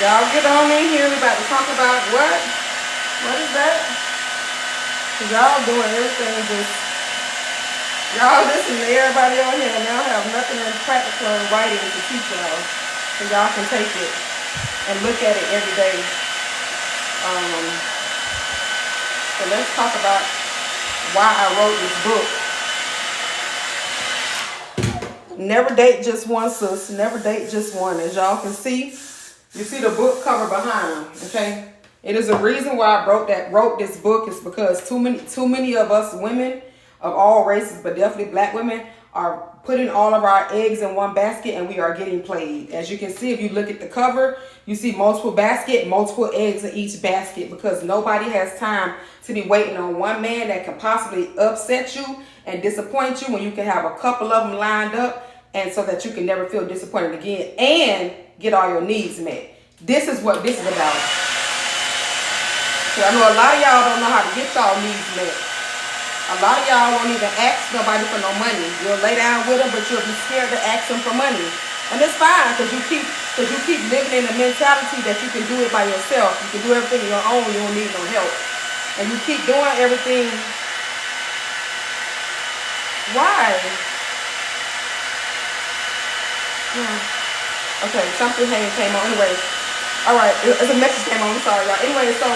Y'all get on in here. We about to talk about what? What is that? Y'all doing everything just, y'all listen to everybody on here and y'all have nothing in practical writing to teach y'all. So y'all can take it and look at it every day. So let's talk about why I wrote this book. Never date just one, sis. Never date just one. As y'all can see, you see the book cover behind them, okay? It is a reason why I wrote this book is because too many of us women of all races, but definitely black women, are putting all of our eggs in one basket and we are getting played. As you can see, if you look at the cover, you see multiple eggs in each basket because nobody has time to be waiting on one man that can possibly upset you and disappoint you when you can have a couple of them lined up and so that you can never feel disappointed again and get all your needs met. This is what this is about. So I know a lot of y'all don't know how to get y'all needs met. A lot of y'all won't even ask nobody for no money. You'll lay down with them, but you'll be scared to ask them for money. And it's fine because you keep living in the mentality that you can do it by yourself. You can do everything on your own. You don't need no help. And you keep doing everything. Why? Okay, something came on. Anyway, all right, it's a message came on. I'm sorry, y'all. Anyway, so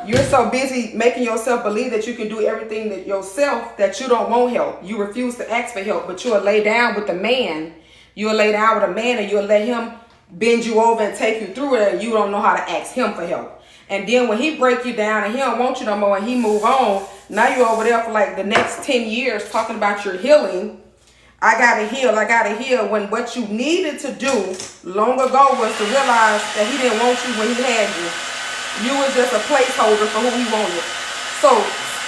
you're so busy making yourself believe that you can do everything that yourself that you don't want help. You refuse to ask for help, but you'll lay down with a man. You'll lay down with a man and you'll let him bend you over and take you through it, and you don't know how to ask him for help. And then when he break you down and he don't want you no more and he move on, now you're over there for like the next 10 years talking about your healing. I gotta heal, when what you needed to do long ago was to realize that he didn't want you when he had you. You was just a placeholder for who he wanted. So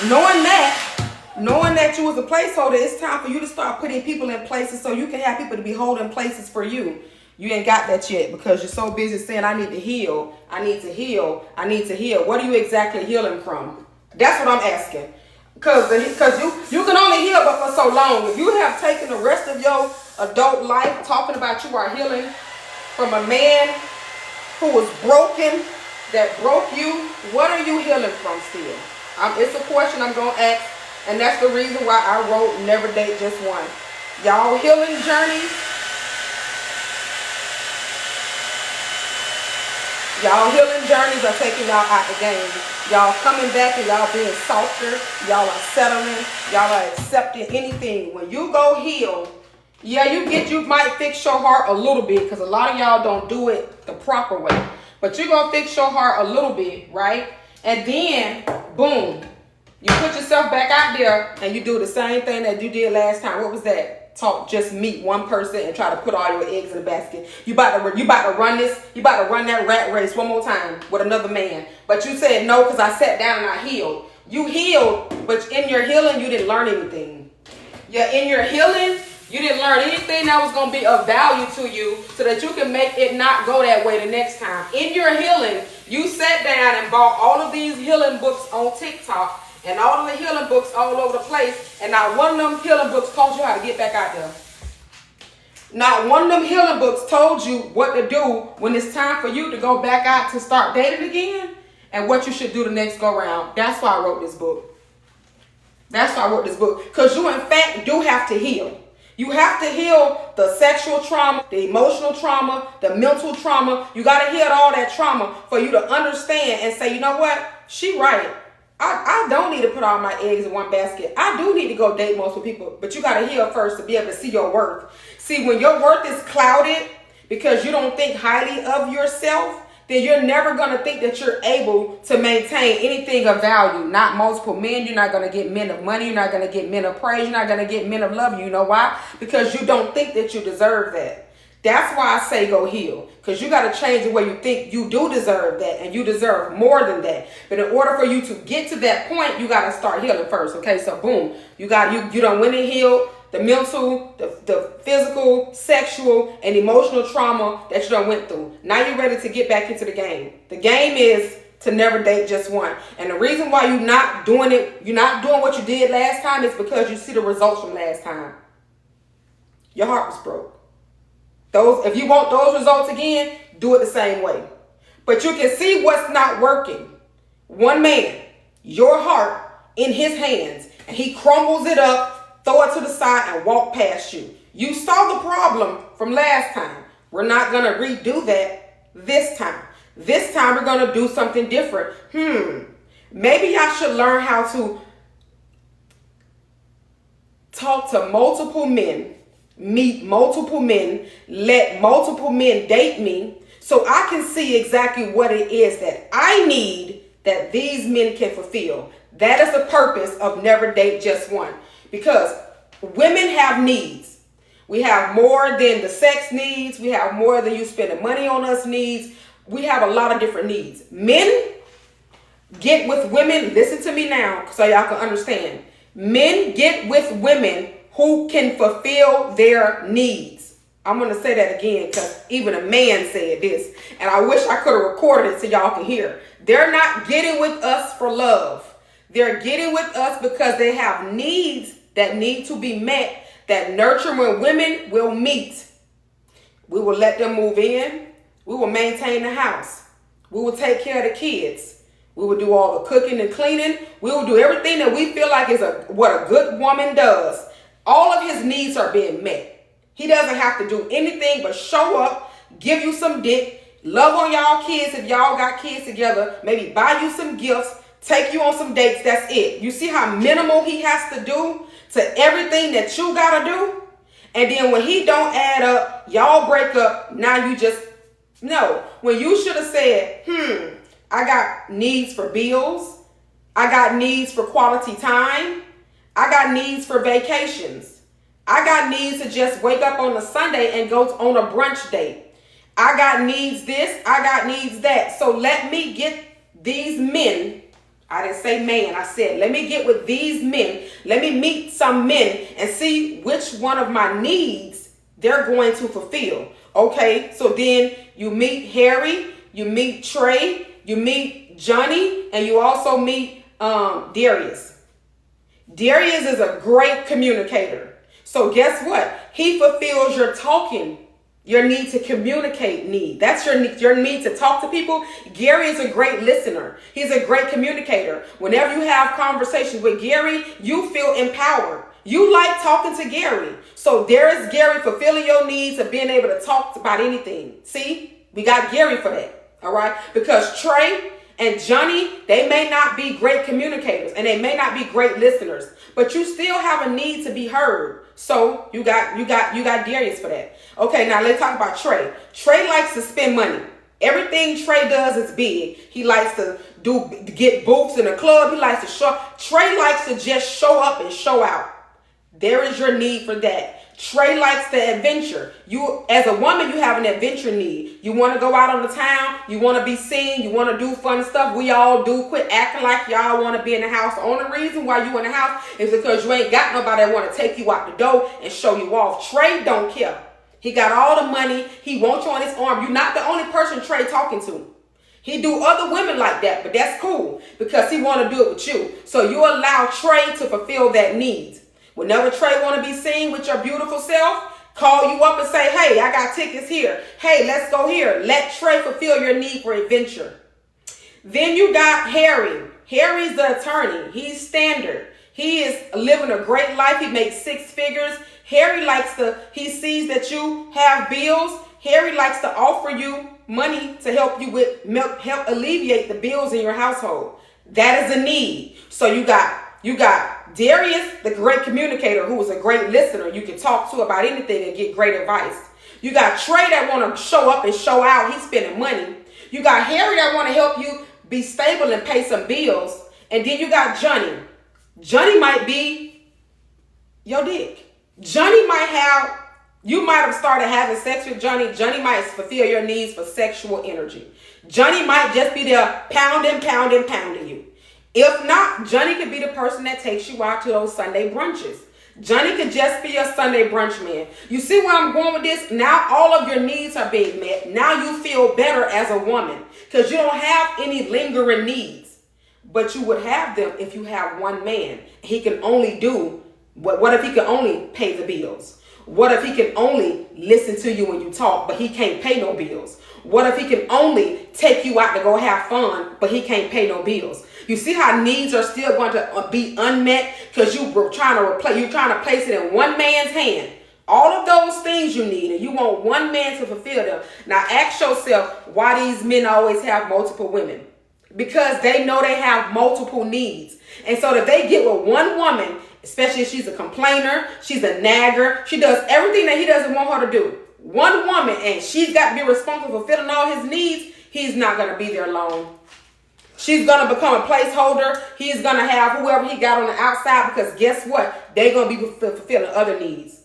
knowing that you was a placeholder, it's time for you to start putting people in places so you can have people to be holding places for you. You ain't got that yet because you're so busy saying, I need to heal, I need to heal, I need to heal. What are you exactly healing from? That's what I'm asking. Because you can only heal but for so long. If you have taken the rest of your adult life talking about you are healing from a man who was broken, that broke you, what are you healing from still? It's a question I'm going to ask, and that's the reason why I wrote Never Date Just One. Y'all healing journeys, are taking y'all out the game. Y'all coming back and y'all being softer. Y'all are settling. Y'all are accepting anything. When you go heal, yeah, you might fix your heart a little bit because a lot of y'all don't do it the proper way. But you're going to fix your heart a little bit, right? And then, boom, you put yourself back out there and you do the same thing that you did last time. What was that? Just meet one person and try to put all your eggs in a basket. You about to run that rat race one more time with another man. But you said no because I sat down and I healed. You healed, but in your healing, you didn't learn anything. Yeah, in your healing, you didn't learn anything that was going to be of value to you so that you can make it not go that way the next time. In your healing, you sat down and bought all of these healing books on TikTok and all of the healing books all over the place, and not one of them healing books told you how to get back out there. Not one of them healing books told you what to do when it's time for you to go back out to start dating again and what you should do the next go round. That's why I wrote this book. Because you, in fact, do have to heal. You have to heal the sexual trauma, the emotional trauma, the mental trauma. You got to heal all that trauma for you to understand and say, you know what? She right. I don't need to put all my eggs in one basket. I do need to go date multiple people, but you got to heal first to be able to see your worth. See, when your worth is clouded because you don't think highly of yourself, then you're never going to think that you're able to maintain anything of value. Not multiple men. You're not going to get men of money. You're not going to get men of praise. You're not going to get men of love. You know why? Because you don't think that you deserve that. That's why I say go heal. Because you got to change the way you think. You do deserve that, and you deserve more than that. But in order for you to get to that point, you got to start healing first. Okay, so boom. You done went and healed the mental, the physical, sexual, and emotional trauma that you done went through. Now you're ready to get back into the game. The game is to never date just one. And the reason why you're not doing what you did last time is because you see the results from last time. Your heart was broke. If you want those results again, do it the same way. But you can see what's not working. One man, your heart in his hands, and he crumbles it up, throw it to the side, and walk past you. You saw the problem from last time. We're not going to redo that this time. This time we're going to do something different. Maybe I should learn how to talk to multiple men, meet multiple men, let multiple men date me, so I can see exactly what it is that I need that these men can fulfill. That is the purpose of never date just one. Because women have needs. We have more than the sex needs. We have more than you spending money on us needs. We have a lot of different needs. Men get with women. Listen to me now so y'all can understand. Men get with women who can fulfill their needs. I'm going to say that again because even a man said this. And I wish I could have recorded it so y'all can hear. They're not getting with us for love. They're getting with us because they have needs that need to be met, that nurturing women will meet. We will let them move in. We will maintain the house. We will take care of the kids. We will do all the cooking and cleaning. We will do everything that we feel like is what a good woman does. All of his needs are being met. He doesn't have to do anything but show up, give you some dick, love on y'all kids if y'all got kids together, maybe buy you some gifts, take you on some dates. That's it. You see how minimal he has to do to everything that you got to do? And then when he don't add up, y'all break up. Now you just, no. When you should have said, I got needs for bills. I got needs for quality time. I got needs for vacations. I got needs to just wake up on a Sunday and go on a brunch date. I got needs this. I got needs that. So let me get these men. I didn't say man. I said, let me get with these men. Let me meet some men and see which one of my needs they're going to fulfill. Okay, so then you meet Harry, you meet Trey, you meet Johnny, and you also meet Darius. Darius is a great communicator. So guess what? He fulfills your talking, your need to communicate need. That's your need to talk to people. Gary is a great listener. He's a great communicator. Whenever you have conversations with Gary, you feel empowered. You like talking to Gary. So there is Gary fulfilling your needs of being able to talk about anything. See, we got Gary for that. All right. Because Trey and Johnny, they may not be great communicators and they may not be great listeners, but you still have a need to be heard. So you got Darius for that. Okay, now let's talk about Trey. Trey likes to spend money. Everything Trey does is big. He likes to get booths in a club. He likes to show. Trey likes to just show up and show out. There is your need for that. Trey likes the adventure. You, as a woman, you have an adventure need. You want to go out on the town. You want to be seen. You want to do fun stuff. We all do. Quit acting like y'all want to be in the house. The only reason why you in the house is because you ain't got nobody that want to take you out the door and show you off. Trey don't care. He got all the money. He wants you on his arm. You're not the only person Trey talking to. He do other women like that, but that's cool because he want to do it with you. So you allow Trey to fulfill that need. Whenever Trey want to be seen with your beautiful self, call you up and say, hey, I got tickets here. Hey, let's go here. Let Trey fulfill your need for adventure. Then you got Harry. Harry's the attorney. He's standard. He is living a great life. He makes 6 figures. Harry he sees that you have bills. Harry likes to offer you money to help you help alleviate the bills in your household. That is a need. So you got Darius, the great communicator, who is a great listener. You can talk to about anything and get great advice. You got Trey that want to show up and show out. He's spending money. You got Harry that want to help you be stable and pay some bills. And then you got Johnny. Johnny might be your dick. You might have started having sex with Johnny. Johnny might fulfill your needs for sexual energy. Johnny might just be there pounding you. If not, Johnny could be the person that takes you out to those Sunday brunches. Johnny could just be a Sunday brunch man. You see where I'm going with this? Now all of your needs are being met. Now you feel better as a woman because you don't have any lingering needs. But you would have them if you have one man. He can only do, what if he can only pay the bills? What if he can only listen to you when you talk, but he can't pay no bills? What if he can only take you out to go have fun, but he can't pay no bills? You see how needs are still going to be unmet because you're trying to place it in one man's hand. All of those things you need, and you want one man to fulfill them. Now ask yourself why these men always have multiple women. Because they know they have multiple needs. And so that they get with one woman, especially if she's a complainer, she's a nagger, she does everything that he doesn't want her to do. One woman, and she's got to be responsible for fulfilling all his needs, he's not going to be there long. She's going to become a placeholder. He's going to have whoever he got on the outside because guess what? They're going to be fulfilling other needs.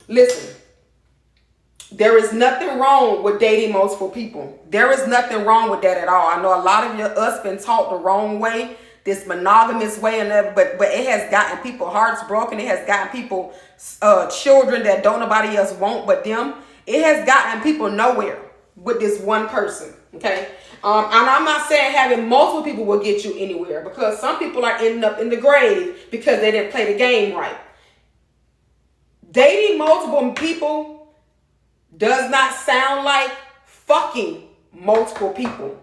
Listen, there is nothing wrong with dating multiple people. There is nothing wrong with that at all. I know a lot of us been taught the wrong way, this monogamous way, but it has gotten people hearts broken. It has gotten people children that don't nobody else want but them. It has gotten people nowhere with this one person. Okay, and I'm not saying having multiple people will get you anywhere because some people are ending up in the grave because they didn't play the game right. Dating multiple people does not sound like fucking multiple people.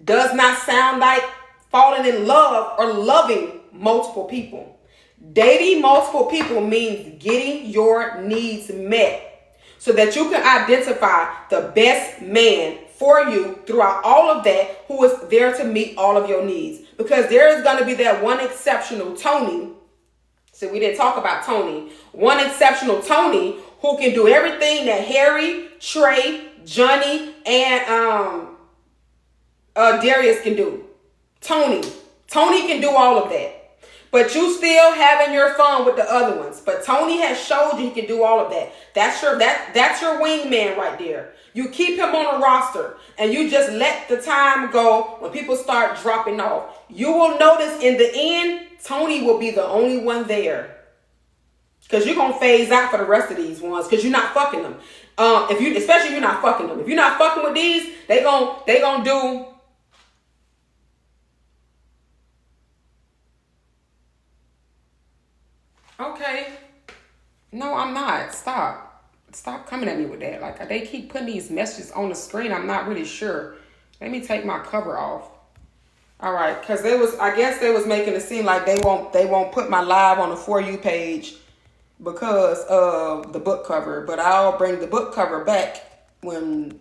Does not sound like falling in love or loving multiple people. Dating multiple people means getting your needs met so that you can identify the best man for you throughout all of that who is there to meet all of your needs. Because there is going to be that one exceptional Tony. So we didn't talk about Tony. One exceptional Tony who can do everything that Harry, Trey, Johnny, and Darius can do. Tony can do all of that. But you still having your fun with the other ones. But Tony has showed you he can do all of that. That's your wingman right there. You keep him on a roster and you just let the time go when people start dropping off. You will notice in the end, Tony will be the only one there. Because you're going to phase out for the rest of these ones because you're not fucking them. Especially if you're not fucking them. If you're not fucking with these, they gonna do. Okay. No, I'm not. Stop coming at me with that. Like, they keep putting these messages on the screen. I'm not really sure. Let me take my cover off. All right, because I guess they was making it seem like they won't put my live on the For You page because of the book cover. But I'll bring the book cover back when,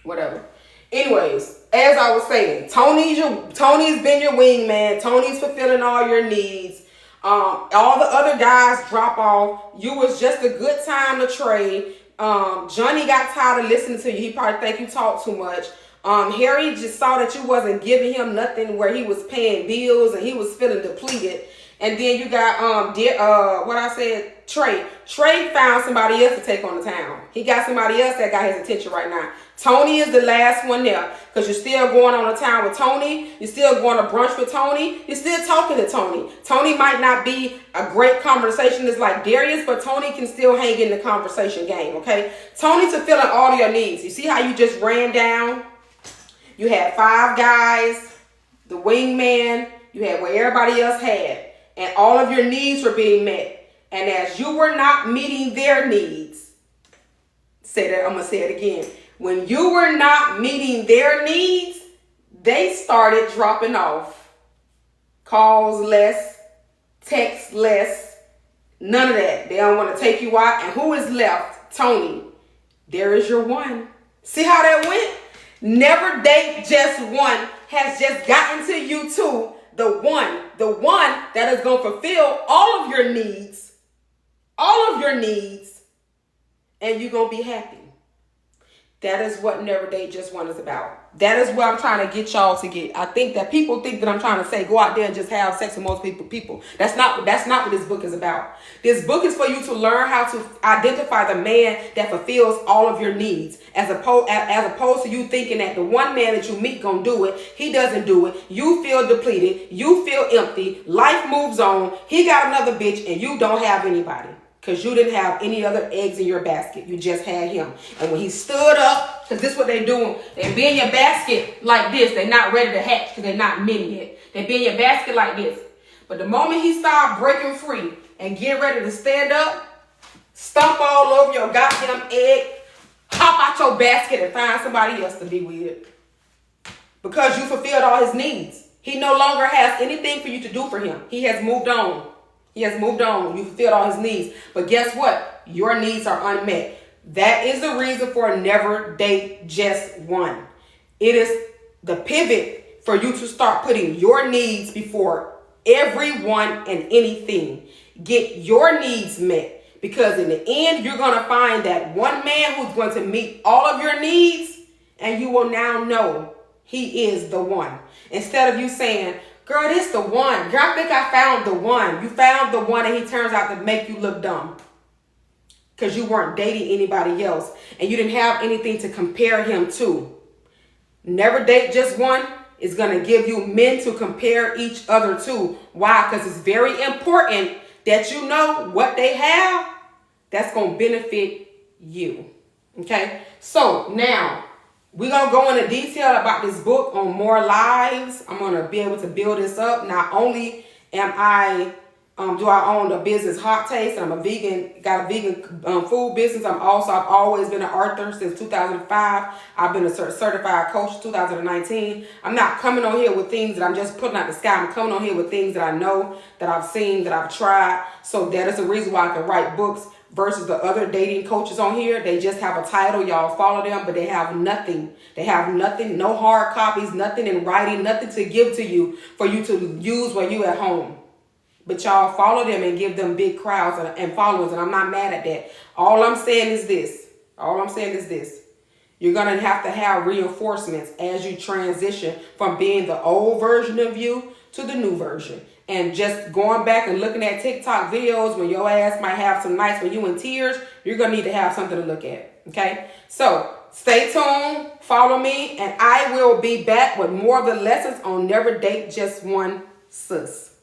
whatever. Anyways, as I was saying, Tony's been your wingman. Tony's fulfilling all your needs. All the other guys drop off. You was just a good time to trade. Johnny got tired of listening to you. He probably think you talk too much. Harry just saw that you wasn't giving him nothing where he was paying bills and he was feeling depleted. And then you got Trey. Trey found somebody else to take on the town. He got somebody else that got his attention right now. Tony is the last one there because you're still going on the town with Tony. You're still going to brunch with Tony. You're still talking to Tony. Tony might not be a great conversationalist like Darius, but Tony can still hang in the conversation game, okay? Tony's fulfilling all of your needs. You see how you just ran down? You had 5 guys, the wingman, you had what everybody else had, and all of your needs were being met. And as you were not meeting their needs, I'm going to say it again. When you were not meeting their needs, they started dropping off. Calls less, text less, none of that. They don't want to take you out. And who is left? Tony. There is your one. See how that went? Never date just one has just gotten to you too. The one that is going to fulfill all of your needs, and you're going to be happy. That is what Never Date Just One is about. That is what I'm trying to get y'all to get. I think that people think that I'm trying to say, go out there and just have sex with multiple people. That's not what this book is about. This book is for you to learn how to identify the man that fulfills all of your needs. As opposed to you thinking that the one man that you meet gonna do it. He doesn't do it. You feel depleted. You feel empty. Life moves on. He got another bitch and you don't have anybody. Because you didn't have any other eggs in your basket. You just had him. And when he stood up, because this is what they're doing. They be in your basket like this. They're not ready to hatch because they're not men yet. They be in your basket like this. But the moment he started breaking free and get ready to stand up, stomp all over your goddamn egg, hop out your basket and find somebody else to be with. Because you fulfilled all his needs. He no longer has anything for you to do for him. He has moved on. He has moved on. You fulfilled all his needs. But guess what? Your needs are unmet. That is the reason for never date just one. It is the pivot for you to start putting your needs before everyone and anything. Get your needs met. Because in the end, you're going to find that one man who's going to meet all of your needs, and you will now know he is the one. Instead of you saying, girl, this the one. Girl, I think I found the one. You found the one, and he turns out to make you look dumb. Because you weren't dating anybody else, and you didn't have anything to compare him to. Never date just one. It's going to give you men to compare each other to. Why? Because it's very important that you know what they have that's going to benefit you. Okay? So now we're going to go into detail about this book on more lives. I'm going to be able to build this up. Not only am I do I own a business, Hot Taste, and I'm a vegan, got a vegan food business. I've always been an author since 2005. I've been a certified coach 2019. I'm not coming on here with things that I'm just putting out the sky. I'm coming on here with things that I know, that I've seen, that I've tried. So that is the reason why I can write books versus the other dating coaches on here. They just have a title. Y'all follow them, but they have nothing. They have nothing, no hard copies, nothing in writing, nothing to give to you for you to use when you at home. But y'all follow them and give them big crowds and followers. And I'm not mad at that. All I'm saying is this. You're going to have reinforcements as you transition from being the old version of you to the new version. And just going back and looking at TikTok videos when your ass might have some nights when you in tears, you're going to need to have something to look at. Okay? So stay tuned. Follow me. And I will be back with more of the lessons on Never Date Just One, sis.